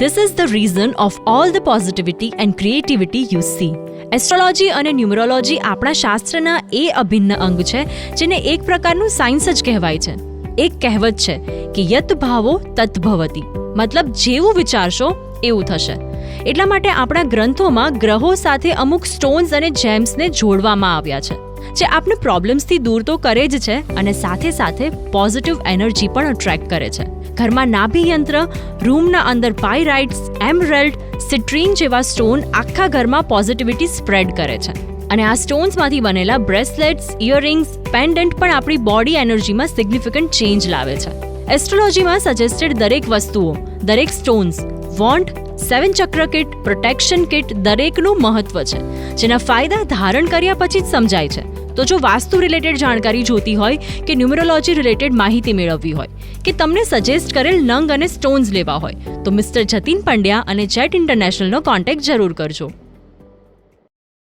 This is the reason of all the positivity and creativity you see. Astrology અને numerology આપણા શાસ્ત્રના એ અભિન્ન અંગ છે જેને એક પ્રકારનું સાયન્સ જ કહેવાય છે. એક કહેવત છે કે યત ભાવો તત ભવતિ, મતલબ જેવું વિચારશો એવું થશે. એટલા માટે આપણા ગ્રંથોમાં ગ્રહો સાથે અમુક સ્ટોન્સ અને જેમ્સને જોડવામાં આવ્યા છે, જે આપણે પ્રોબ્લેમ્સથી દૂર તો કરે જ છે અને સાથે સાથે પોઝિટિવ એનર્જી પણ અટ્રેક્ટ કરે છે. ઘરમાં નાભી યંત્ર, રૂમના અંદર પાયરાઇટ્સ, એમરલ્ડ, સિટ્રીન જેવા સ્ટોન આખા ઘરમાં પોઝિટિવિટી સ્પ્રેડ કરે છે. અને આ સ્ટોન્સમાંથી બનેલા બ્રેસલેટ્સ, ઇયરિંગ્સ, પેન્ડન્ટ પણ આપણી બોડી એનર્જીમાં સિગ્નિફિકન્ટ ચેન્જ લાવે છે. એસ્ટ્રોલોજીમાં સજેસ્ટેડ દરેક વસ્તુઓ, દરેક સ્ટોન્સ, વોન્ડ, 7 ચક્ર કિટ, પ્રોટેક્શન કિટ દરેકનું મહત્વ છે, જેના ફાયદા ધારણ કર્યા પછી જ સમજાય છે. તો જો વાસ્તુ રિલેટેડ જાણકારી જોતી હોય કે ન્યુમરોલોજી રિલેટેડ માહિતી મેળવવી હોય કે તમને સજેસ્ટ કરેલ નંગ અને સ્ટોન્સ લેવા હોય તો મિસ્ટર જતીન પંડ્યા અને જેટ ઇન્ટરનેશનલનો કોન્ટેક્ટ જરૂર કરજો.